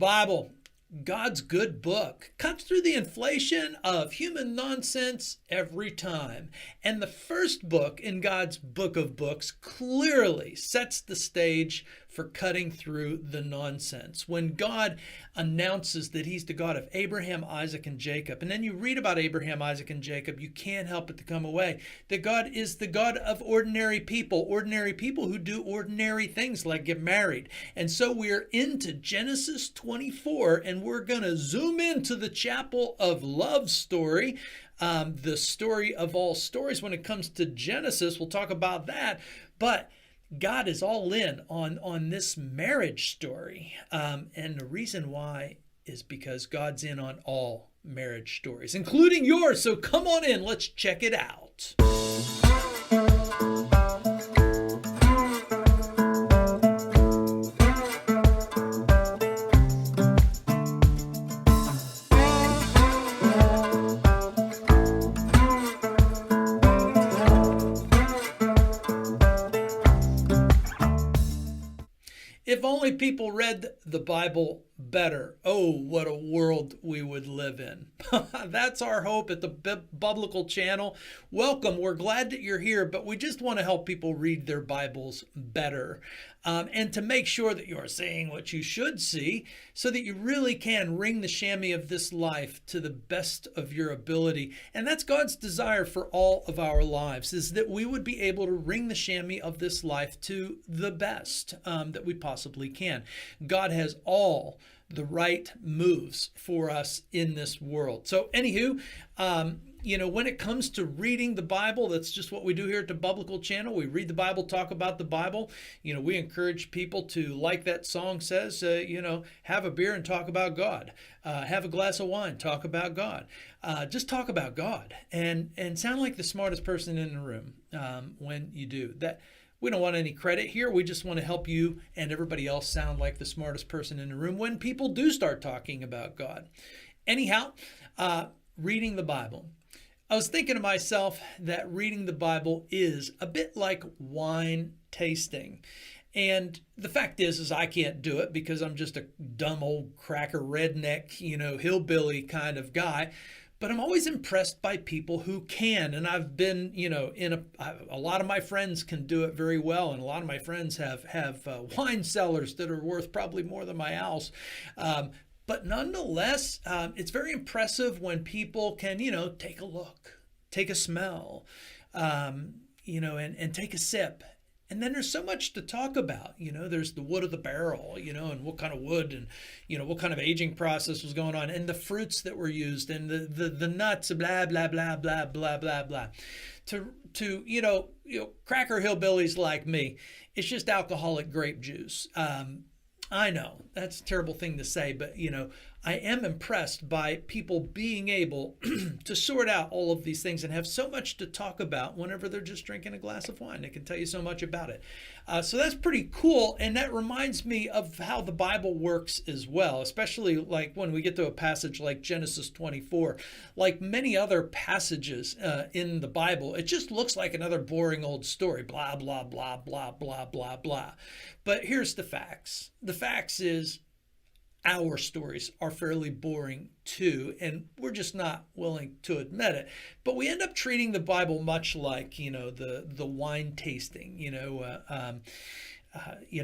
Bible, God's good book, cuts through the inflation of human nonsense every time. And the first book in God's book of books clearly sets the stage for cutting through the nonsense. When God announces that he's the God of Abraham, Isaac, and Jacob, and then you read about Abraham, Isaac, and Jacob, you can't help but to come away that God is the God of ordinary people who do ordinary things like get married. And so we're into Genesis 24, and we're going to zoom into the chapel of love story, the story of all stories when it comes to Genesis. We'll talk about that. But God is all in on this marriage story. And the reason why is because God's in on all marriage stories, including yours. So come on in, let's check it out. If only people read the Bible better, oh, what a world we would live in. That's our hope at the Biblical Channel. Welcome. We're glad that you're here, but we just want to help people read their Bibles better, and to make sure that you're seeing what you should see so that you really can ring the chamois of this life to the best of your ability. And that's God's desire for all of our lives, is that we would be able to ring the chamois of this life to the best that we possibly can. God has all the right moves for us in this world. So anywho, when it comes to reading the Bible, that's just what we do here at the Biblical Channel. We read the Bible, talk about the Bible. We encourage people to, like that song says, have a beer and talk about God. Have a glass of wine, talk about God. Just talk about God and sound like the smartest person in the room when you do that. We don't want any credit here. We just want to help you and everybody else sound like the smartest person in the room when people do start talking about God. Anyhow, reading the Bible. I was thinking to myself that reading the Bible is a bit like wine tasting. And the fact is I can't do it because I'm just a dumb old cracker redneck, hillbilly kind of guy. But I'm always impressed by people who can. And I've been, a lot of my friends can do it very well. And a lot of my friends have wine cellars that are worth probably more than my house. But nonetheless, it's very impressive when people can, take a look, take a smell, and take a sip. And then there's so much to talk about. There's the wood of the barrel, and what kind of wood and, what kind of aging process was going on, and the fruits that were used, and the nuts, blah, blah, blah, blah, blah, blah, blah. To cracker hillbillies like me, it's just alcoholic grape juice. I know that's a terrible thing to say, but I am impressed by people being able to sort out all of these things and have so much to talk about whenever they're just drinking a glass of wine. They can tell you so much about it. So that's pretty cool. And that reminds me of how the Bible works as well, especially like when we get to a passage like Genesis 24. Like many other passages in the Bible, it just looks like another boring old story, blah, blah, blah, blah, blah, blah, blah. But here's the facts. The facts is our stories are fairly boring too, and we're just not willing to admit it. But we end up treating the Bible much like, the wine tasting.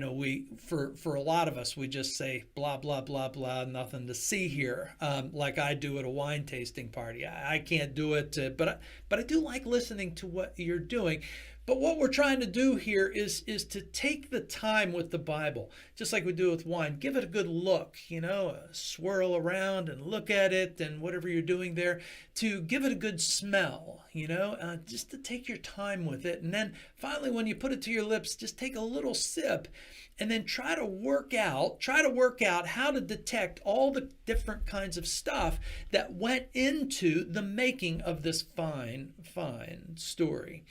We for a lot of us, we just say blah blah blah blah, nothing to see here, like I do at a wine tasting party. I can't do it, but I do like listening to what you're doing. But what we're trying to do here is to take the time with the Bible, just like we do with wine. Give it a good look, swirl around and look at it and whatever you're doing there, to give it a good smell, just to take your time with it. And then finally, when you put it to your lips, just take a little sip and then try to work out how to detect all the different kinds of stuff that went into the making of this fine, fine story.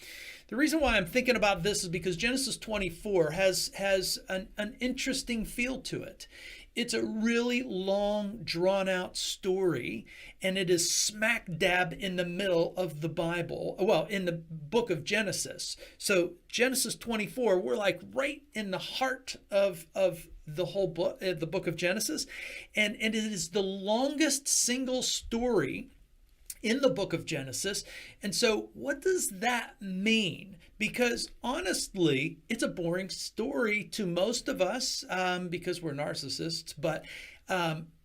The reason why I'm thinking about this is because Genesis 24 has an interesting feel to it. It's a really long, drawn-out story, and it is smack dab in the middle of the Bible, in the book of Genesis. So Genesis 24, we're like right in the heart of the whole book, the book of Genesis, and it is the longest single story in the book of Genesis. And so what does that mean? Because honestly, it's a boring story to most of us because we're narcissists, but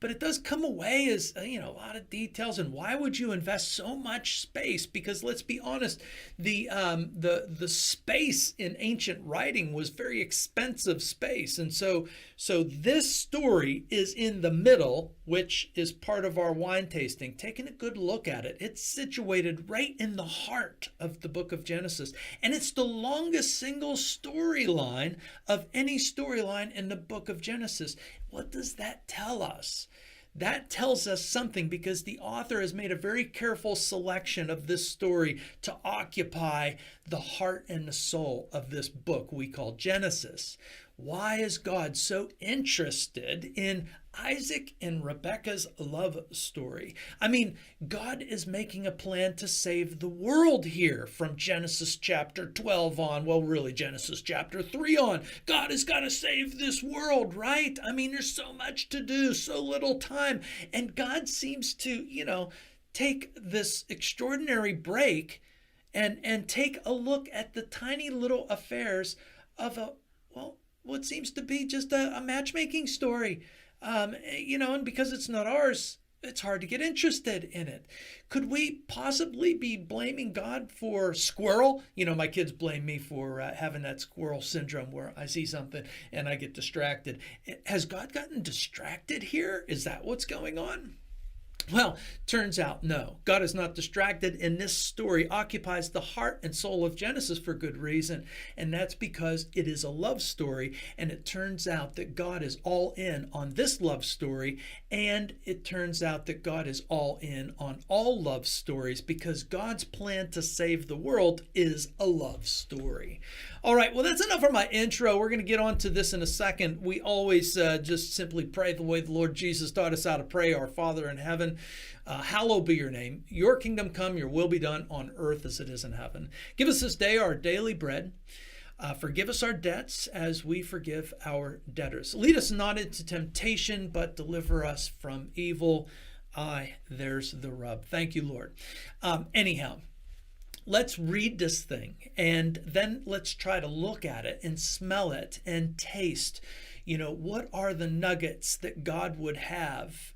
it does come away as a lot of details. And why would you invest so much space? Because let's be honest, the space in ancient writing was very expensive space, and so this story is in the middle, which is part of our wine tasting. Taking a good look at it, it's situated right in the heart of the book of Genesis, and it's the longest single storyline of any storyline in the book of Genesis. What does that tell us? That tells us something, because the author has made a very careful selection of this story to occupy the heart and the soul of this book we call Genesis. Why is God so interested in Isaac and Rebekah's love story? I mean, God is making a plan to save the world here from Genesis chapter 12 on. Well, really, Genesis chapter 3 on. God has got to save this world, right? I mean, there's so much to do, so little time. And God seems to, take this extraordinary break and take a look at the tiny little affairs of what seems to be just a matchmaking story. And because it's not ours, it's hard to get interested in it. Could we possibly be blaming God for squirrel? My kids blame me for having that squirrel syndrome where I see something and I get distracted. Has God gotten distracted here? Is that what's going on? Well, turns out no. God is not distracted, and this story occupies the heart and soul of Genesis for good reason, and that's because it is a love story, and it turns out that God is all in on this love story, and it turns out that God is all in on all love stories, because God's plan to save the world is a love story. All right, well, that's enough for my intro. We're going to get on to this in a second. We always just simply pray the way the Lord Jesus taught us how to pray. Our Father in heaven, hallowed be your name. Your kingdom come, your will be done on earth as it is in heaven. Give us this day our daily bread. Forgive us our debts as we forgive our debtors. Lead us not into temptation, but deliver us from evil. There's the rub. Thank you, Lord. Anyhow, let's read this thing, and then let's try to look at it and smell it and taste. What are the nuggets that God would have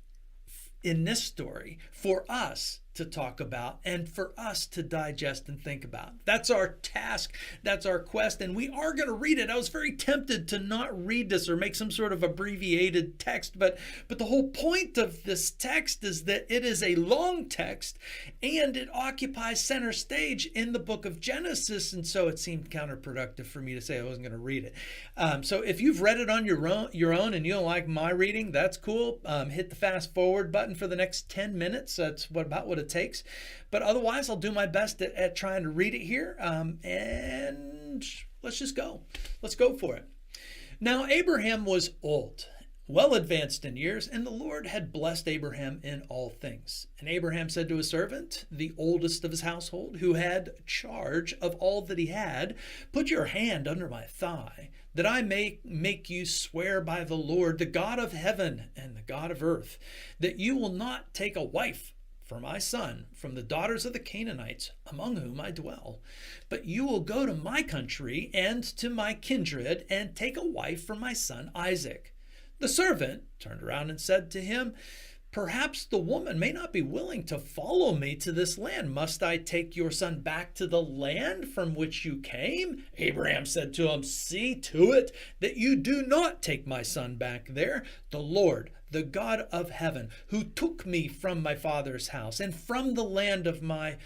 in this story for us to talk about and for us to digest and think about? That's our task. That's our quest. And we are going to read it. I was very tempted to not read this or make some sort of abbreviated text, but the whole point of this text is that it is a long text and it occupies center stage in the book of Genesis. And so it seemed counterproductive for me to say I wasn't going to read it. So if you've read it on your own and you don't like my reading, that's cool. Hit the fast forward button for the next 10 minutes. That's about what it takes. But otherwise, I'll do my best at trying to read it here. And let's just go. Let's go for it. Now, Abraham was old, well advanced in years, and the Lord had blessed Abraham in all things. And Abraham said to his servant, the oldest of his household, who had charge of all that he had, put your hand under my thigh, that I may make you swear by the Lord, the God of heaven and the God of earth, that you will not take a wife for my son from the daughters of the Canaanites among whom I dwell, but you will go to my country and to my kindred and take a wife for my son Isaac. The servant turned around and said to him, perhaps the woman may not be willing to follow me to this land. Must I take your son back to the land from which you came? Abraham said to him, see to it that you do not take my son back there. The Lord, the God of heaven, who took me from my father's house and from the land of my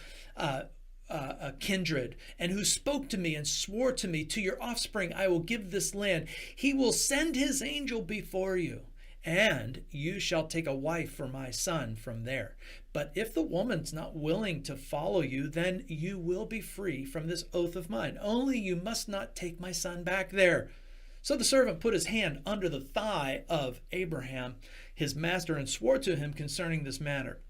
kindred, and who spoke to me and swore to me, to your offspring I will give this land. He will send his angel before you, and you shall take a wife for my son from there. But if the woman's not willing to follow you, then you will be free from this oath of mine. Only you must not take my son back there. So the servant put his hand under the thigh of Abraham, his master, and swore to him concerning this matter.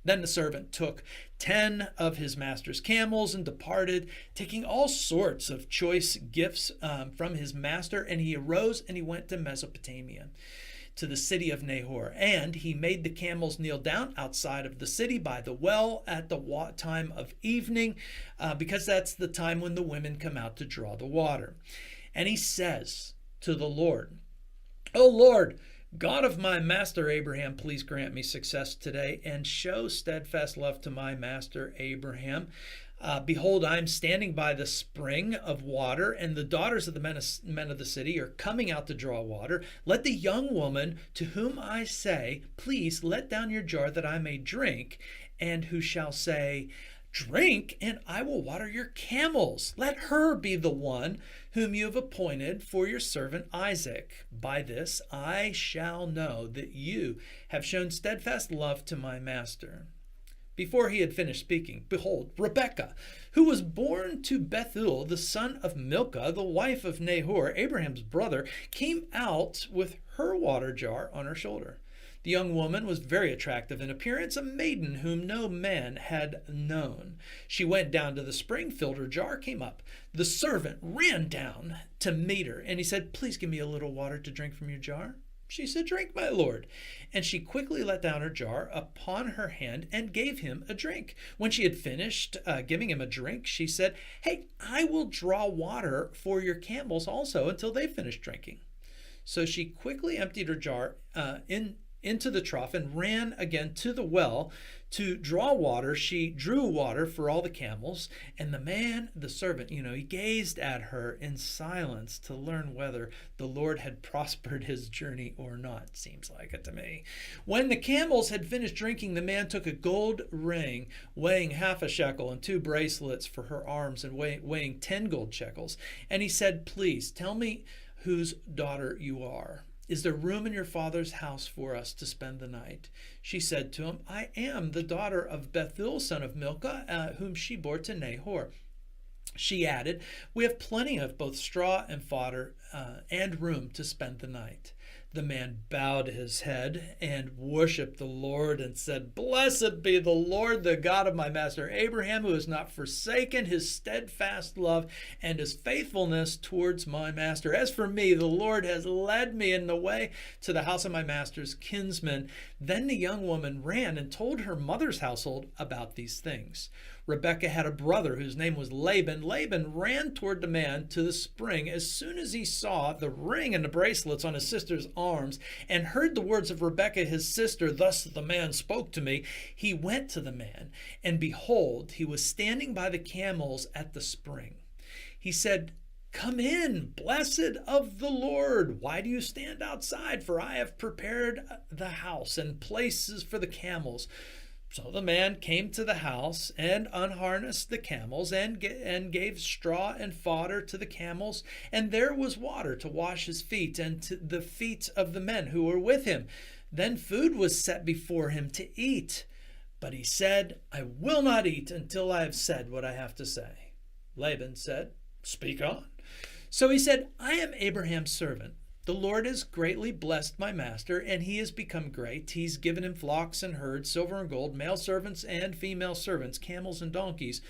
Then the servant took 10 of his master's camels and departed, taking all sorts of choice gifts from his master. And he arose and he went to Mesopotamia, to the city of Nahor. And he made the camels kneel down outside of the city by the well at the time of evening, because that's the time when the women come out to draw the water. And he says to the Lord, "O Lord, God of my master Abraham, please grant me success today and show steadfast love to my master Abraham. Behold, I am standing by the spring of water, and the daughters of the men of the city are coming out to draw water. Let the young woman to whom I say, please let down your jar that I may drink, and who shall say, drink, and I will water your camels. Let her be the one whom you have appointed for your servant Isaac. By this I shall know that you have shown steadfast love to my master." Before he had finished speaking, behold, Rebekah, who was born to Bethuel, the son of Milcah, the wife of Nahor, Abraham's brother, came out with her water jar on her shoulder. The young woman was very attractive in appearance, a maiden whom no man had known. She went down to the spring, filled her jar, came up. The servant ran down to meet her, and he said, "Please give me a little water to drink from your jar." She said, "Drink, my lord." And she quickly let down her jar upon her hand and gave him a drink. When she had finished giving him a drink, she said, "Hey, I will draw water for your camels also until they finish drinking." So she quickly emptied her jar into the trough and ran again to the well to draw water. She drew water for all the camels, and the servant, he gazed at her in silence to learn whether the Lord had prospered his journey or not. Seems like it to me. When the camels had finished drinking, the man took a gold ring weighing half a shekel and 2 bracelets for her arms and weighing 10 gold shekels. And he said, "Please tell me whose daughter you are. Is there room in your father's house for us to spend the night?" She said to him, "I am the daughter of Bethuel, son of Milcah, whom she bore to Nahor." She added, "We have plenty of both straw and fodder and room to spend the night." The man bowed his head and worshipped the Lord and said, "Blessed be the Lord, the God of my master Abraham, who has not forsaken his steadfast love and his faithfulness towards my master. As for me, the Lord has led me in the way to the house of my master's kinsman." Then the young woman ran and told her mother's household about these things. Rebekah had a brother whose name was Laban. Laban ran toward the man to the spring as soon as he saw the ring and the bracelets on his sister's arms and heard the words of Rebekah his sister, "Thus the man spoke to me." He went to the man, and behold, he was standing by the camels at the spring. He said, "Come in, blessed of the Lord. Why do you stand outside? For I have prepared the house and places for the camels." So the man came to the house and unharnessed the camels and gave straw and fodder to the camels. And there was water to wash his feet and to the feet of the men who were with him. Then food was set before him to eat. But he said, "I will not eat until I have said what I have to say." Laban said, "Speak on." So he said, "I am Abraham's servant. The Lord has greatly blessed my master, and he has become great. He's given him flocks and herds, silver and gold, male servants and female servants, camels and donkeys.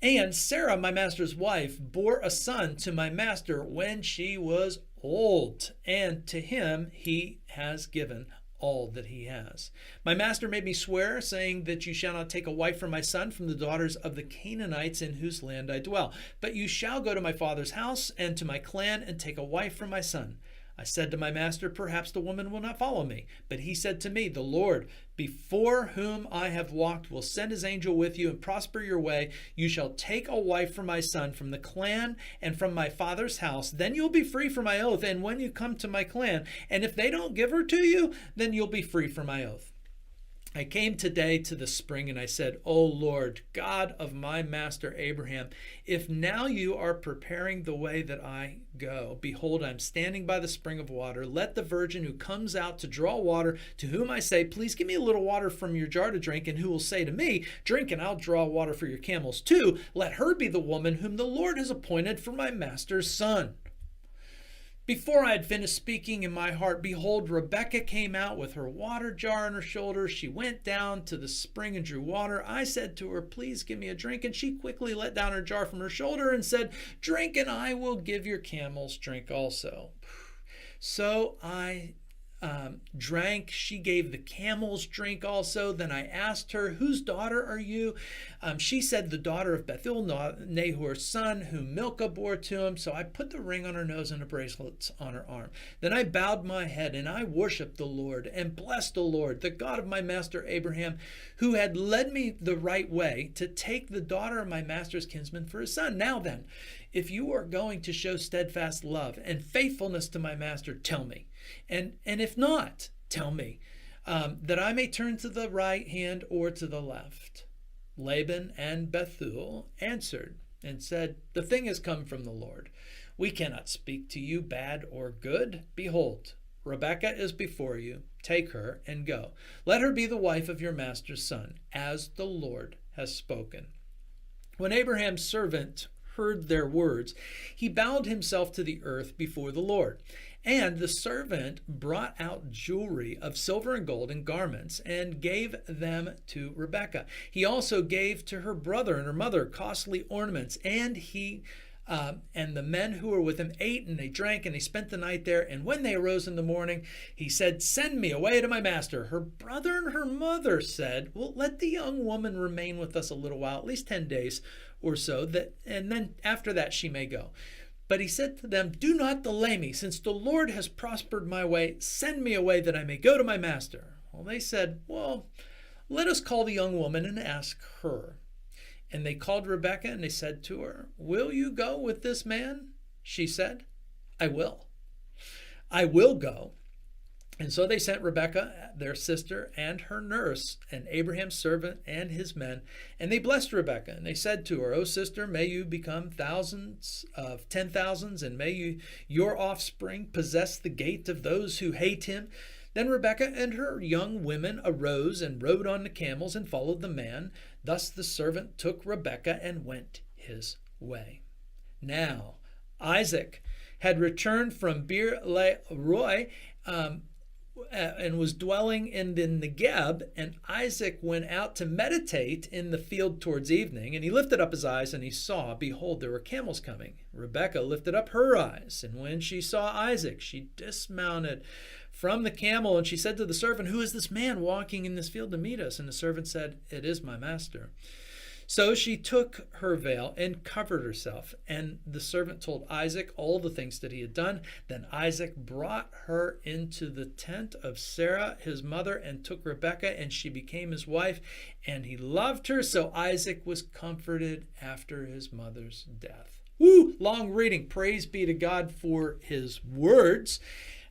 And Sarah, my master's wife, bore a son to my master when she was old, and to him he has given all that he has. My master made me swear, saying that you shall not take a wife for my son from the daughters of the Canaanites in whose land I dwell, but you shall go to my father's house and to my clan and take a wife for my son. I said to my master, perhaps the woman will not follow me. But he said to me, the Lord, before whom I have walked, will send his angel with you and prosper your way. You shall take a wife for my son from the clan and from my father's house. Then you'll be free from my oath. And when you come to my clan, and if they don't give her to you, then you'll be free from my oath. I came today to the spring and I said, O Lord, God of my master Abraham, if now you are preparing the way that I go, behold, I'm standing by the spring of water. Let the virgin who comes out to draw water, to whom I say, please give me a little water from your jar to drink, and who will say to me, drink and I'll draw water for your camels too. Let her be the woman whom the Lord has appointed for my master's son. Before I had finished speaking in my heart, behold, Rebekah came out with her water jar on her shoulder. She went down to the spring and drew water. I said to her, please give me a drink. And she quickly let down her jar from her shoulder and said, drink, and I will give your camels drink also. So I drank. She gave the camels drink also. Then I asked her, whose daughter are you? She said, the daughter of Bethuel, Nahor's son, whom Milcah bore to him. So I put the ring on her nose and the bracelets on her arm. Then I bowed my head and I worshiped the Lord and blessed the Lord, the God of my master Abraham, who had led me the right way to take the daughter of my master's kinsman for his son. Now then, if you are going to show steadfast love and faithfulness to my master, tell me. And if not, tell me, that I may turn to the right hand or to the left. Laban and Bethuel answered and said, the thing has come from the Lord. We cannot speak to you bad or good. Behold, Rebekah is before you. Take her and go. Let her be the wife of your master's son, as the Lord has spoken. When Abraham's servant heard their words, he bowed himself to the earth before the Lord. And the servant brought out jewelry of silver and gold and garments and gave them to Rebekah. He also gave to her brother and her mother costly ornaments. And the men who were with him ate and they drank and they spent the night there. And when they arose in the morning, he said, send me away to my master. Her brother and her mother said, well, let the young woman remain with us a little while, at least 10 days or so, and then after that she may go. But he said to them, do not delay me, since the Lord has prospered my way. Send me away that I may go to my master. Well, they said, well, let us call the young woman and ask her. And they called Rebekah and they said to her, will you go with this man? She said, I will. I will go. And so they sent Rebekah, their sister, and her nurse, and Abraham's servant and his men. And they blessed Rebekah. And they said to her, O sister, may you become thousands of 10,000s, and may your offspring possess the gate of those who hate him. Then Rebekah and her young women arose and rode on the camels and followed the man. Thus the servant took Rebekah and went his way. Now Isaac had returned from Beer Lahai, and was dwelling in the Negeb, and Isaac went out to meditate in the field towards evening, and he lifted up his eyes, and he saw, behold, there were camels coming. Rebekah lifted up her eyes, and when she saw Isaac, she dismounted from the camel, and she said to the servant, who is this man walking in this field to meet us? And the servant said, it is my master. So she took her veil and covered herself. And the servant told Isaac all the things that he had done. Then Isaac brought her into the tent of Sarah, his mother, and took Rebekah, and she became his wife. And he loved her. So Isaac was comforted after his mother's death. Woo! Long reading. Praise be to God for his words.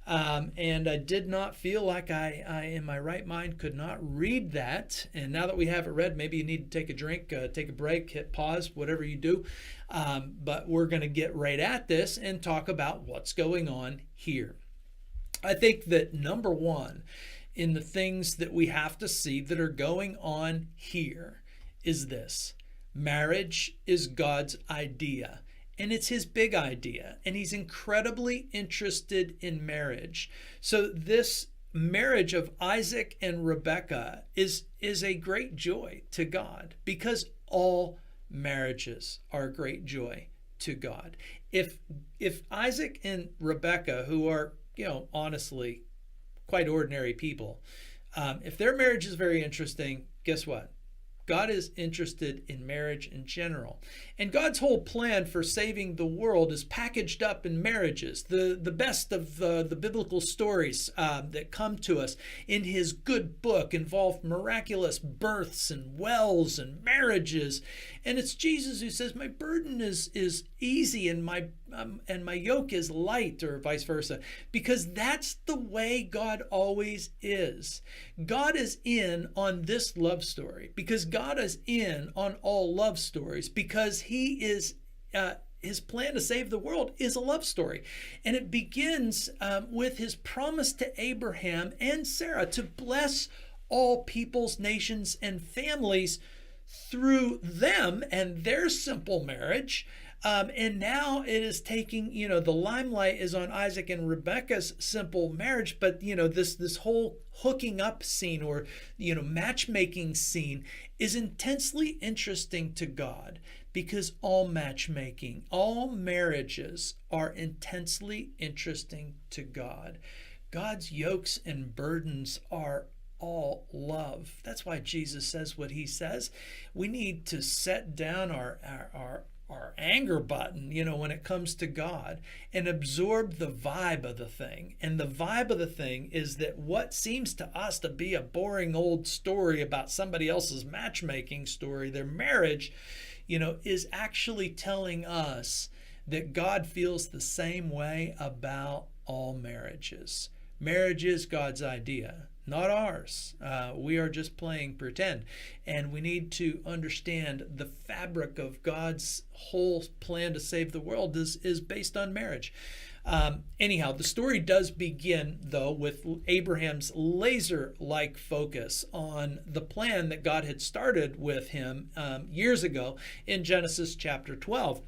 And I did not feel like I, in my right mind, could not read that. And now that we have it read, maybe you need to take a drink, take a break, hit pause, whatever you do. But we're going to get right at this and talk about what's going on here. I think that number one, in the things that we have to see that are going on here is this. Marriage is God's idea. And it's his big idea, and he's incredibly interested in marriage. So this marriage of Isaac and Rebekah is a great joy to God, because all marriages are a great joy to God. If Isaac and Rebekah, who are, honestly quite ordinary people, if their marriage is very interesting, guess what? God is interested in marriage in general. And God's whole plan for saving the world is packaged up in marriages. The best of the biblical stories that come to us in his good book involve miraculous births and wells and marriages. And it's Jesus who says, my burden is easy and my yoke is light, or vice versa, because that's the way God always is. God is in on this love story because God is in on all love stories, because he is his plan to save the world is a love story. And it begins with his promise to Abraham and Sarah to bless all peoples, nations, and families through them and their simple marriage. And now it is taking, the limelight is on Isaac and Rebekah's simple marriage, but this whole hooking up scene, or matchmaking scene, is intensely interesting to God, because all matchmaking, all marriages are intensely interesting to God. God's yokes and burdens are all love. That's why Jesus says what he says. We need to set down our anger button, when it comes to God, and absorb the vibe of the thing. And the vibe of the thing is that what seems to us to be a boring old story about somebody else's matchmaking story, their marriage, is actually telling us that God feels the same way about all marriages. Marriage is God's idea, not ours. We are just playing pretend. And we need to understand the fabric of God's whole plan to save the world is based on marriage. Anyhow, the story does begin, though, with Abraham's laser-like focus on the plan that God had started with him years ago in Genesis chapter 12.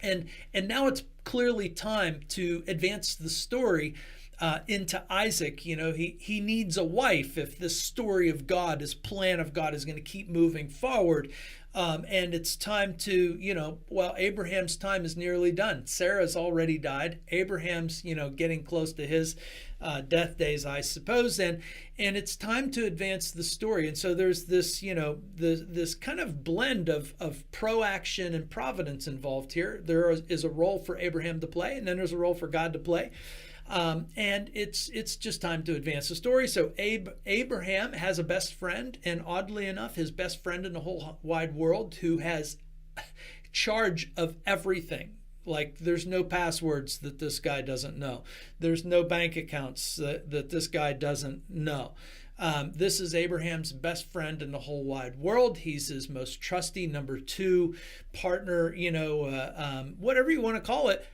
And now it's clearly time to advance the story into Isaac. He needs a wife if this story of God, this plan of God, is going to keep moving forward. And it's time to, Abraham's time is nearly done. Sarah's already died. Abraham's, getting close to his death days, I suppose. And it's time to advance the story. And so there's this, this kind of blend of proaction and providence involved here. There is a role for Abraham to play, and then there's a role for God to play. And it's just time to advance the story. So Abraham has a best friend, and oddly enough, his best friend in the whole wide world, who has charge of everything. Like, there's no passwords that this guy doesn't know. There's no bank accounts that this guy doesn't know. This is Abraham's best friend in the whole wide world. He's his most trusty number two partner, whatever you want to call it.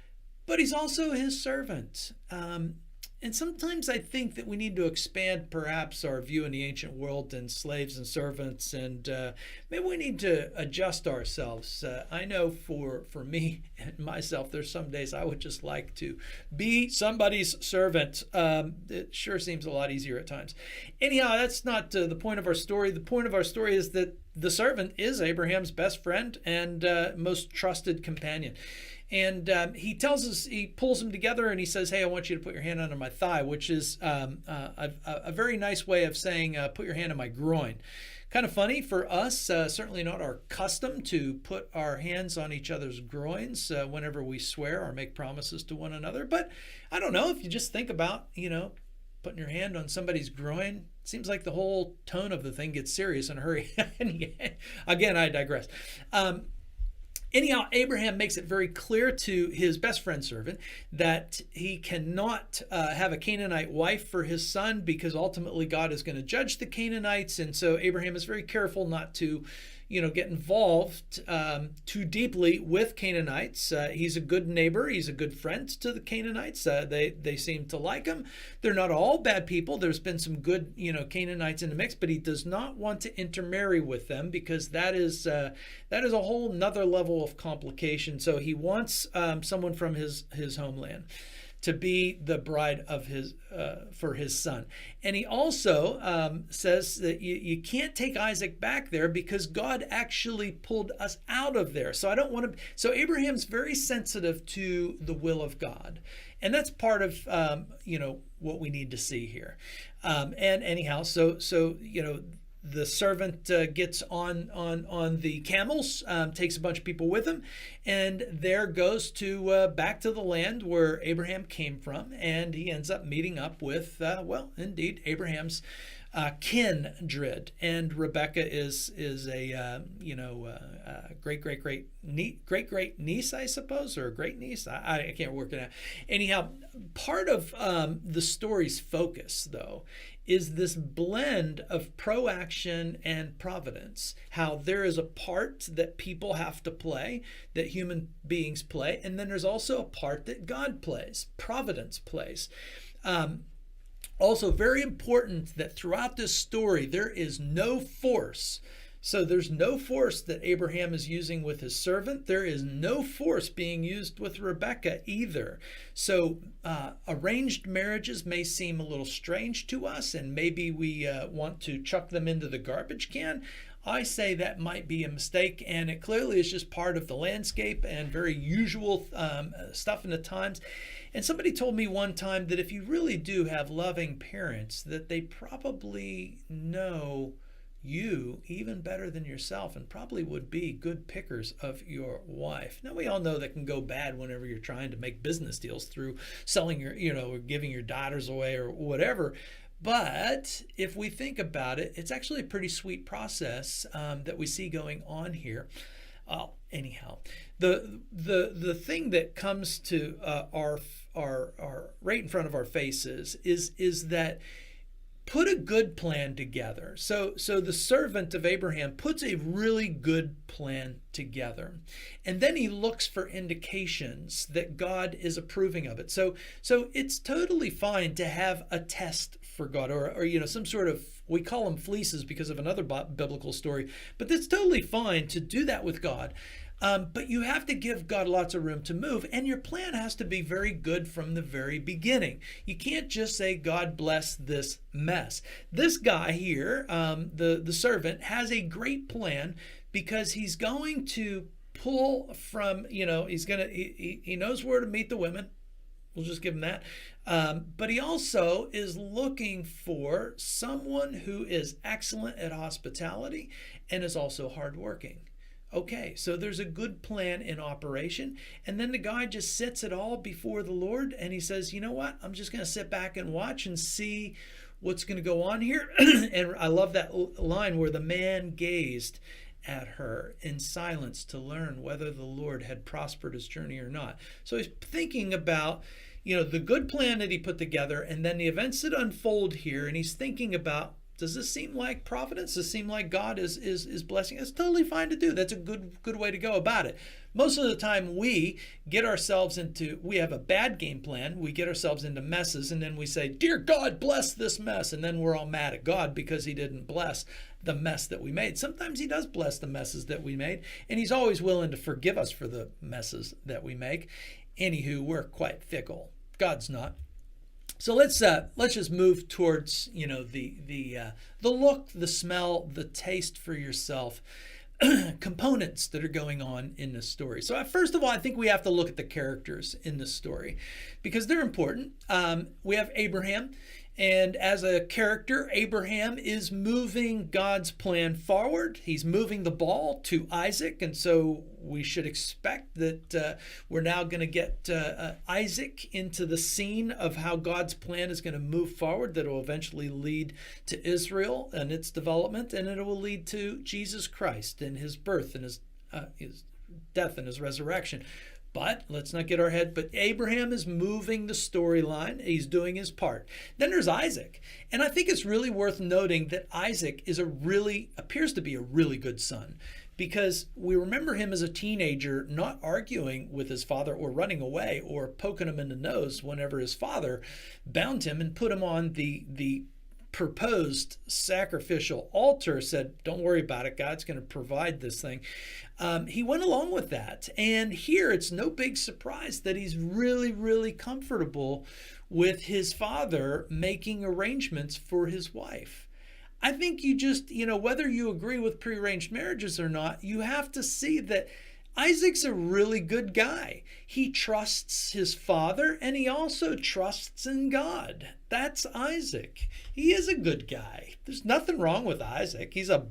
But he's also his servant. And sometimes I think that we need to expand perhaps our view in the ancient world and slaves and servants, and maybe we need to adjust ourselves. I know for me and myself, there's some days I would just like to be somebody's servant. It sure seems a lot easier at times. Anyhow, that's not the point of our story. The point of our story is that the servant is Abraham's best friend and most trusted companion. And he tells us, he pulls them together and he says, hey, I want you to put your hand under my thigh, which is a very nice way of saying, put your hand on my groin. Kind of funny for us, certainly not our custom to put our hands on each other's groins whenever we swear or make promises to one another. But I don't know, if you just think about, putting your hand on somebody's groin, it seems like the whole tone of the thing gets serious in a hurry. Again, I digress. Anyhow, Abraham makes it very clear to his best friend servant that he cannot have a Canaanite wife for his son, because ultimately God is going to judge the Canaanites. And so Abraham is very careful not to, get involved too deeply with Canaanites. He's a good neighbor. He's a good friend to the Canaanites. They seem to like him. They're not all bad people. There's been some good, Canaanites in the mix, but he does not want to intermarry with them, because that is a whole nother level of complication. So he wants someone from his homeland to be the bride of for his son. And he also says that you can't take Isaac back there, because God actually pulled us out of there. So I don't want to. So Abraham's very sensitive to the will of God, and that's part of what we need to see here. And anyhow, so the servant gets on the camels, takes a bunch of people with him, and there goes to back to the land where Abraham came from, and he ends up meeting up with, indeed, Abraham's kindred. And Rebekah is a great niece, I suppose, or a great niece. I can't work it out. Anyhow, part of the story's focus, though, is this blend of proaction and providence. How there is a part that people have to play, that human beings play, and then there's also a part that God plays, providence plays. Also, very important that throughout this story, there is no force So there's no force that Abraham is using with his servant. There is no force being used with Rebekah either. So arranged marriages may seem a little strange to us, and maybe we want to chuck them into the garbage can. I say that might be a mistake, and it clearly is just part of the landscape and very usual stuff in the times. And somebody told me one time that if you really do have loving parents, that they probably know you even better than yourself and probably would be good pickers of your wife. Now, we all know that can go bad whenever you're trying to make business deals through selling your, or giving your daughters away or whatever. But if we think about it, it's actually a pretty sweet process that we see going on here. Anyhow, the thing that comes to our right in front of our faces is that put a good plan together. So the servant of Abraham puts a really good plan together, and then he looks for indications that God is approving of it. So it's totally fine to have a test for God, or some sort of, we call them fleeces because of another biblical story, but it's totally fine to do that with God. But you have to give God lots of room to move, and your plan has to be very good from the very beginning. You can't just say, God bless this mess. This guy here, the servant, has a great plan because he's going to pull from, he knows where to meet the women. We'll just give him that. But he also is looking for someone who is excellent at hospitality and is also hardworking. Okay, so there's a good plan in operation. And then the guy just sits it all before the Lord and he says, you know what? I'm just going to sit back and watch and see what's going to go on here. And I love that line where the man gazed at her in silence to learn whether the Lord had prospered his journey or not. So he's thinking about, the good plan that he put together and then the events that unfold here. And he's thinking about, does this seem like providence? Does it seem like God is blessing? It's totally fine to do. That's a good way to go about it. Most of the time we have a bad game plan. We get ourselves into messes and then we say, dear God, bless this mess. And then we're all mad at God because he didn't bless the mess that we made. Sometimes he does bless the messes that we made, and he's always willing to forgive us for the messes that we make. Anywho, we're quite fickle. God's not. So let's just move towards the look, the smell, the taste for yourself, components that are going on in this story. So first of all, I think we have to look at the characters in this story because they're important. We have Abraham. And as a character, Abraham is moving God's plan forward. He's moving the ball to Isaac. And so we should expect that we're now going to get Isaac into the scene of how God's plan is going to move forward, that will eventually lead to Israel and its development, and it will lead to Jesus Christ and his birth and his death and his resurrection. But let's not get our head. But Abraham is moving the storyline. He's doing his part. Then there's Isaac. And I think it's really worth noting that Isaac appears to be a really good son, because we remember him as a teenager not arguing with his father or running away or poking him in the nose whenever his father bound him and put him on the proposed sacrificial altar, said, don't worry about it, God's going to provide this thing. He went along with that. And here it's no big surprise that he's really, really comfortable with his father making arrangements for his wife. I think you just, whether you agree with prearranged marriages or not, you have to see that Isaac's a really good guy. He trusts his father and he also trusts in God. That's Isaac. He is a good guy. There's nothing wrong with Isaac. He's a,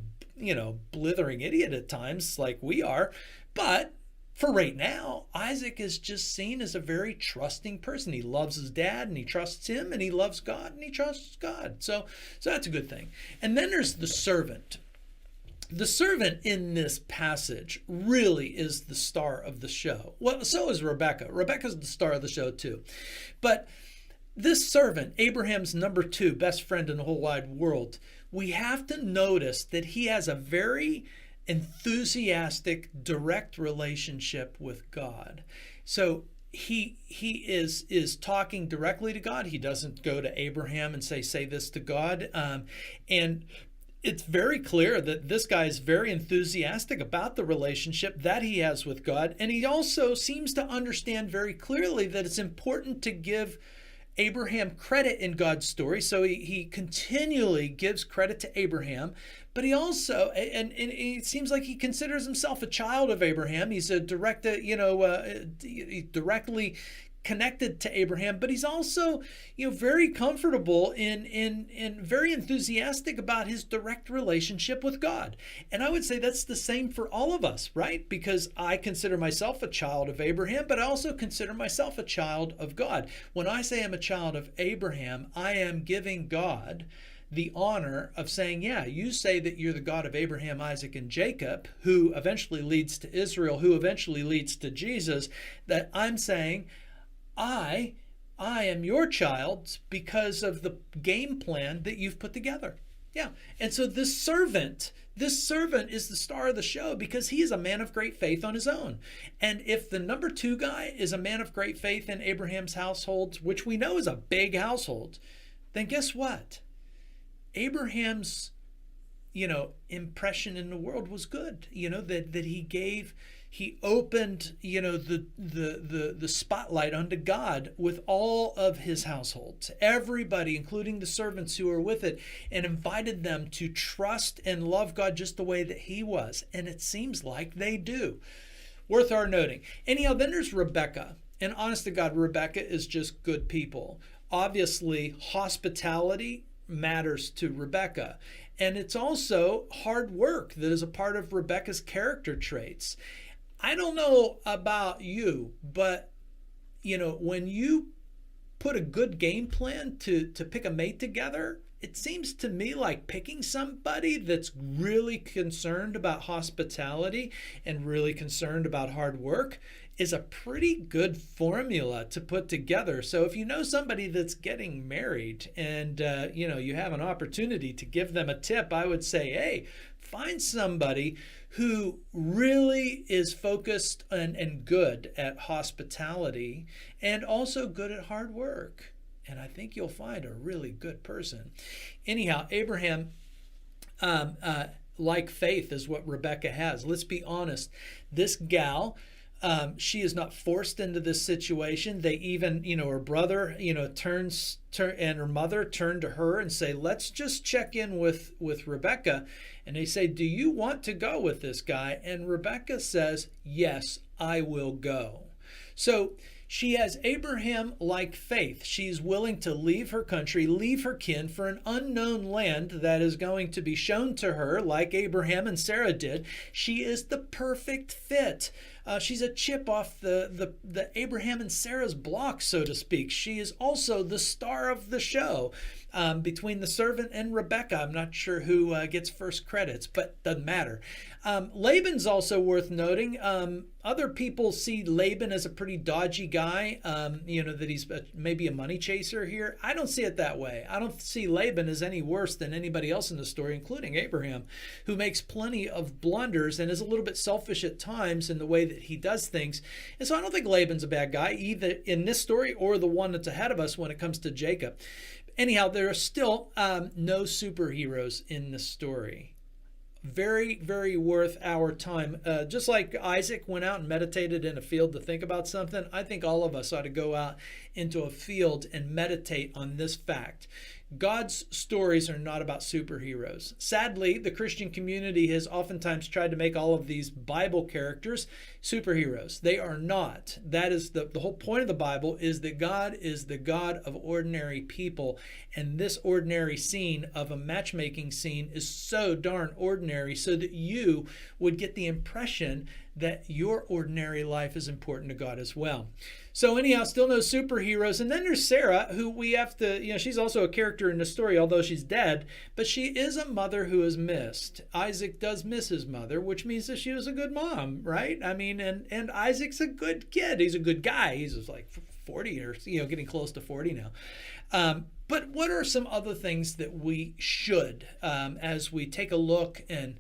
blithering idiot at times like we are. But for right now, Isaac is just seen as a very trusting person. He loves his dad and he trusts him, and he loves God and he trusts God. So that's a good thing. And then there's the servant. The servant in this passage really is the star of the show. Well, so is Rebekah. Rebekah's the star of the show too. But this servant, Abraham's number 2 best friend in the whole wide world, we have to notice that he has a very enthusiastic, direct relationship with God. So he is talking directly to God. He doesn't go to Abraham and say this to God. And it's very clear that this guy is very enthusiastic about the relationship that he has with God. And he also seems to understand very clearly that it's important to give Abraham credit in God's story. So he continually gives credit to Abraham, but he also, and it seems like he considers himself a child of Abraham. He's a directly connected to Abraham, but he's also, very comfortable in very enthusiastic about his direct relationship with God. And I would say that's the same for all of us, right? Because I consider myself a child of Abraham, but I also consider myself a child of God. When I say I'm a child of Abraham, I am giving God the honor of saying, yeah, you say that you're the God of Abraham, Isaac, and Jacob, who eventually leads to Israel, who eventually leads to Jesus, that I'm saying, I am your child because of the game plan that you've put together. Yeah. And so this servant is the star of the show because he is a man of great faith on his own. And if the number two guy is a man of great faith in Abraham's household, which we know is a big household, then guess what? Abraham's, impression in the world was good, that he opened, the spotlight onto God with all of his household, everybody, including the servants who were with it, and invited them to trust and love God just the way that he was. And it seems like they do. Worth our noting. Anyhow, then there's Rebekah. And honest to God, Rebekah is just good people. Obviously, hospitality matters to Rebekah. And it's also hard work that is a part of Rebekah's character traits. I don't know about you, but when you put a good game plan to pick a mate together, it seems to me like picking somebody that's really concerned about hospitality and really concerned about hard work is a pretty good formula to put together. So if you know somebody that's getting married and you have an opportunity to give them a tip, I would say, hey, find somebody who really is focused and good at hospitality and also good at hard work. And I think you'll find a really good person. Anyhow, Abraham, like faith is what Rebekah has. Let's be honest. This gal, she is not forced into this situation. They even, her brother, and her mother turn to her and say, let's just check in with Rebekah. And they say, do you want to go with this guy? And Rebekah says, yes, I will go. So she has Abraham-like faith. She's willing to leave her country, leave her kin for an unknown land that is going to be shown to her like Abraham and Sarah did. She is the perfect fit. She's a chip off the Abraham and Sarah's block, so to speak. She is also the star of the show. Between the servant and Rebekah, I'm not sure who gets first credits, but doesn't matter. Laban's also worth noting. Other people see Laban as a pretty dodgy guy, that he's maybe a money chaser here. I don't see it that way. I don't see Laban as any worse than anybody else in the story, including Abraham, who makes plenty of blunders and is a little bit selfish at times in the way that he does things. And so I don't think Laban's a bad guy, either in this story or the one that's ahead of us when it comes to Jacob. Anyhow, there are still no superheroes in the story. Very, very worth our time. Just like Isaac went out and meditated in a field to think about something, I think all of us ought to go out into a field and meditate on this fact. God's stories are not about superheroes. Sadly, the Christian community has oftentimes tried to make all of these Bible characters superheroes. They are not. That is the whole point of the Bible, is that God is the God of ordinary people. And this ordinary scene of a matchmaking scene is so darn ordinary so that you would get the impression that your ordinary life is important to God as well. So anyhow, still no superheroes. And then there's Sarah, who we have to, she's also a character in the story, although she's dead, but she is a mother who is missed. Isaac does miss his mother, which means that she was a good mom, right? I mean, and Isaac's a good kid. He's a good guy. He's just like 40 or, getting close to 40 now. But what are some other things that we should, as we take a look and,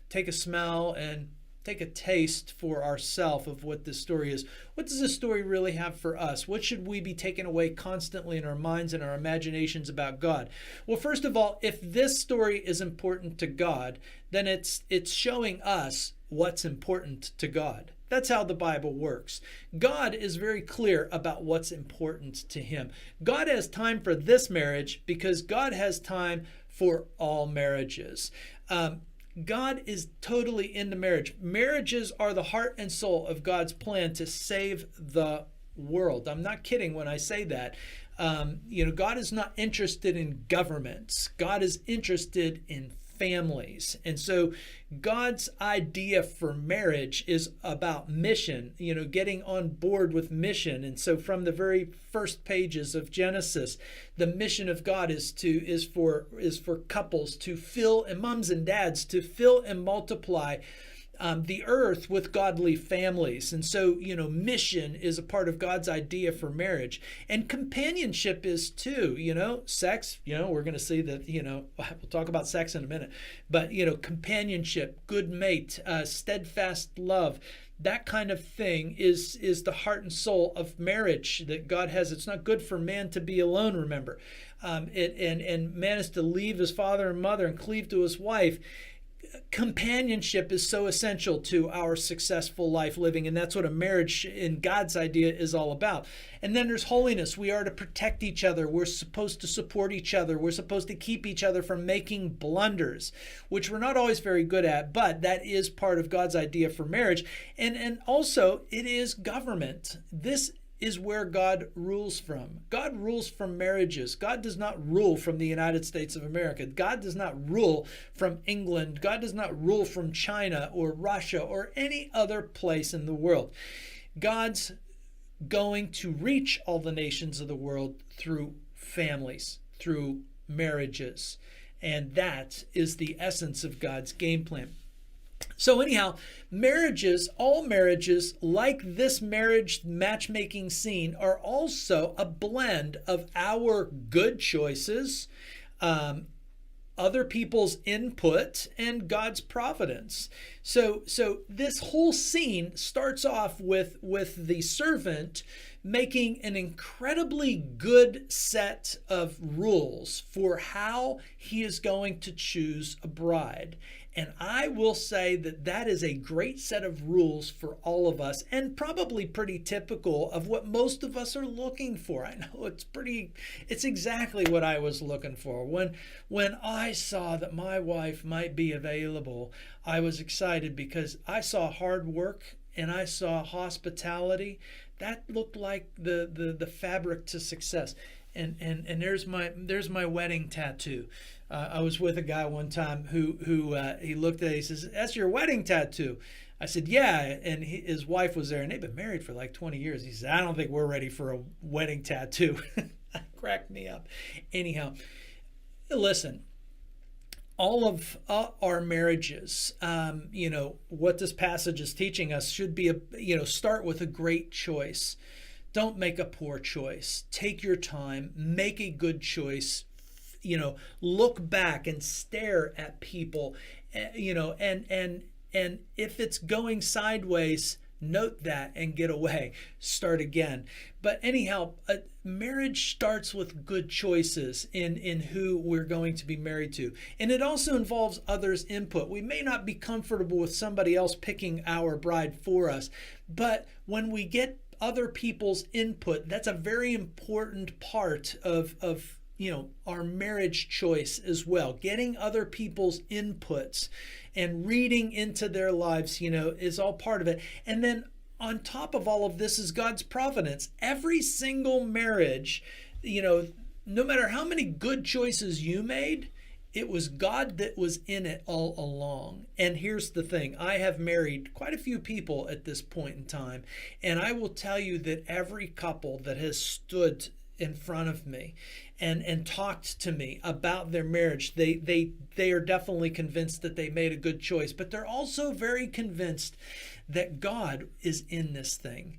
take a smell and take a taste for ourselves of what this story is. What does this story really have for us? What should we be taking away constantly in our minds and our imaginations about God? Well, first of all, if this story is important to God, then it's showing us what's important to God. That's how the Bible works. God is very clear about what's important to him. God has time for this marriage because God has time for all marriages. God is totally into marriage. Marriages are the heart and soul of God's plan to save the world. I'm not kidding when I say that. God is not interested in governments. God is interested in families. And so God's idea for marriage is about mission, getting on board with mission. And so from the very first pages of Genesis, the mission of God is for couples to fill, and moms and dads to fill and multiply the earth with godly families. And so, mission is a part of God's idea for marriage. And companionship is too, sex, we're going to see that, we'll talk about sex in a minute, but, companionship, good mate, steadfast love, that kind of thing is the heart and soul of marriage that God has. It's not good for man to be alone, remember. And man is to leave his father and mother and cleave to his wife. Companionship is so essential to our successful life living, and that's what a marriage in God's idea is all about. And then there's holiness. We are to protect each other. We're supposed to support each other. We're supposed to keep each other from making blunders, which we're not always very good at, but that is part of God's idea for marriage. And also, it is government. This is where God rules from. God rules from marriages. God does not rule from the United States of America. God does not rule from England. God does not rule from China or Russia or any other place in the world. God's going to reach all the nations of the world through families, through marriages. And that is the essence of God's game plan. So anyhow, marriages, all marriages, like this marriage matchmaking scene, are also a blend of our good choices, other people's input, and God's providence. So this whole scene starts off with the servant making an incredibly good set of rules for how he is going to choose a bride. And I will say that is a great set of rules for all of us, and probably pretty typical of what most of us are looking for. I know it's exactly what I was looking for. When I saw that my wife might be available, I was excited because I saw hard work and I saw hospitality. That looked like the fabric to success. And there's my wedding tattoo. I was with a guy one time who he looked at it, he says, "That's your wedding tattoo." I said, "Yeah," and his wife was there, and they've been married for like 20 years. He said, "I don't think we're ready for a wedding tattoo." That cracked me up. Anyhow, listen, all of our marriages, what this passage is teaching us should be start with a great choice. Don't make a poor choice. Take your time, make a good choice. Look back and stare at people, and if it's going sideways, note that and get away. Start again. But anyhow, marriage starts with good choices in who we're going to be married to. And it also involves others' input. We may not be comfortable with somebody else picking our bride for us, but when we get other people's input, that's a very important part of our marriage choice as well. Getting other people's inputs and reading into their lives, is all part of it. And then on top of all of this is God's providence. Every single marriage, no matter how many good choices you made, it was God that was in it all along. And here's the thing. I have married quite a few people at this point in time. And I will tell you that every couple that has stood in front of me and talked to me about their marriage, they are definitely convinced that they made a good choice, but they're also very convinced that God is in this thing,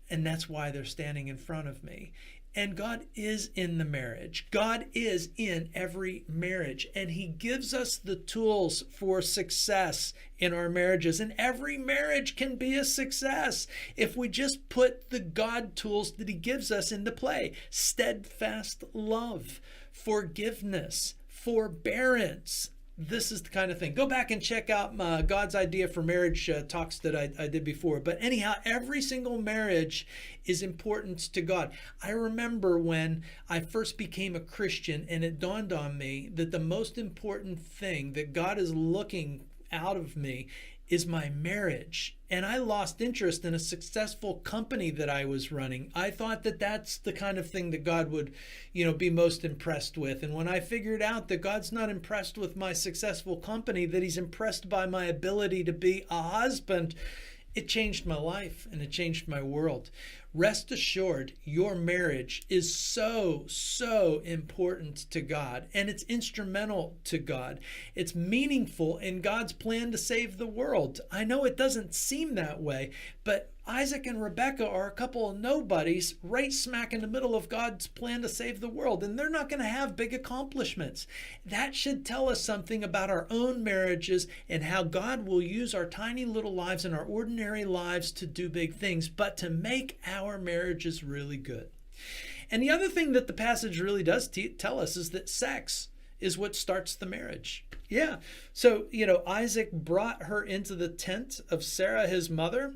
and that's why they're standing in front of me. And God is in the marriage. God is in every marriage. And he gives us the tools for success in our marriages. And every marriage can be a success if we just put the God tools that he gives us into play. Steadfast love, forgiveness, forbearance. This is the kind of thing. Go back and check out my God's Idea for Marriage talks that I did before. But anyhow, every single marriage is important to God. I remember when I first became a Christian and it dawned on me that the most important thing that God is looking out of me is my marriage. And I lost interest in a successful company that I was running. I thought that that's the kind of thing that God would, be most impressed with. And when I figured out that God's not impressed with my successful company, that he's impressed by my ability to be a husband, it changed my life and it changed my world. Rest assured, your marriage is so, so important to God, and it's instrumental to God. It's meaningful in God's plan to save the world. I know it doesn't seem that way, but Isaac and Rebekah are a couple of nobodies right smack in the middle of God's plan to save the world, and they're not going to have big accomplishments. That should tell us something about our own marriages and how God will use our tiny little lives and our ordinary lives to do big things, but to make our marriages really good. And the other thing that the passage really does tell us is that sex is what starts the marriage. Yeah. So, Isaac brought her into the tent of Sarah, his mother.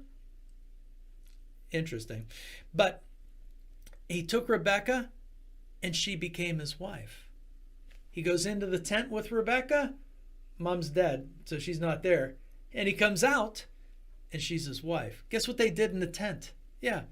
Interesting. But he took Rebekah and she became his wife. He goes into the tent with Rebekah. Mom's dead, so she's not there. And he comes out and she's his wife. Guess what they did in the tent? Yeah,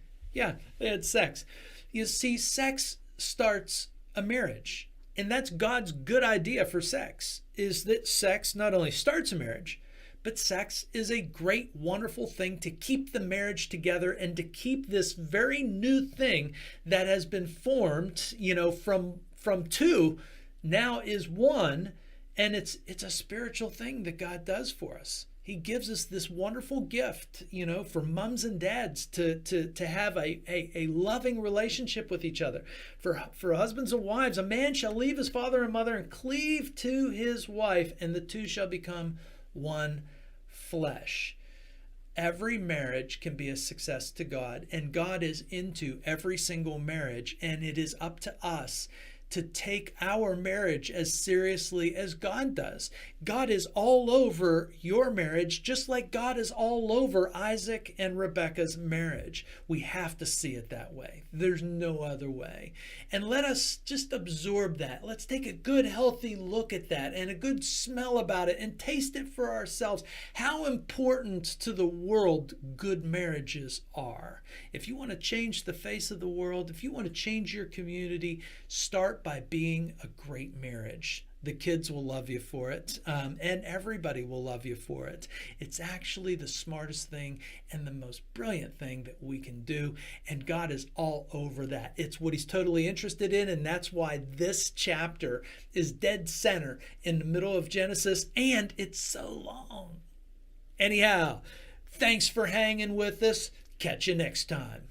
they had sex. You see, sex starts a marriage. And that's God's good idea for sex, is that sex not only starts a marriage, but sex is a great, wonderful thing to keep the marriage together and to keep this very new thing that has been formed, from two, now is one. And it's a spiritual thing that God does for us. He gives us this wonderful gift, for moms and dads to have a loving relationship with each other. For husbands and wives, a man shall leave his father and mother and cleave to his wife, and the two shall become one flesh. Every marriage can be a success to God, and God is into every single marriage, and it is up to us to take our marriage as seriously as God does. God is all over your marriage, just like God is all over Isaac and Rebekah's marriage. We have to see it that way. There's no other way. And let us just absorb that. Let's take a good, healthy look at that and a good smell about it and taste it for ourselves. How important to the world good marriages are. If you want to change the face of the world, if you want to change your community, start by being a great marriage. The kids will love you for it, and everybody will love you for it. It's actually the smartest thing and the most brilliant thing that we can do, and God is all over that. It's what he's totally interested in, and that's why this chapter is dead center in the middle of Genesis, and it's so long. Anyhow, thanks for hanging with us. Catch you next time.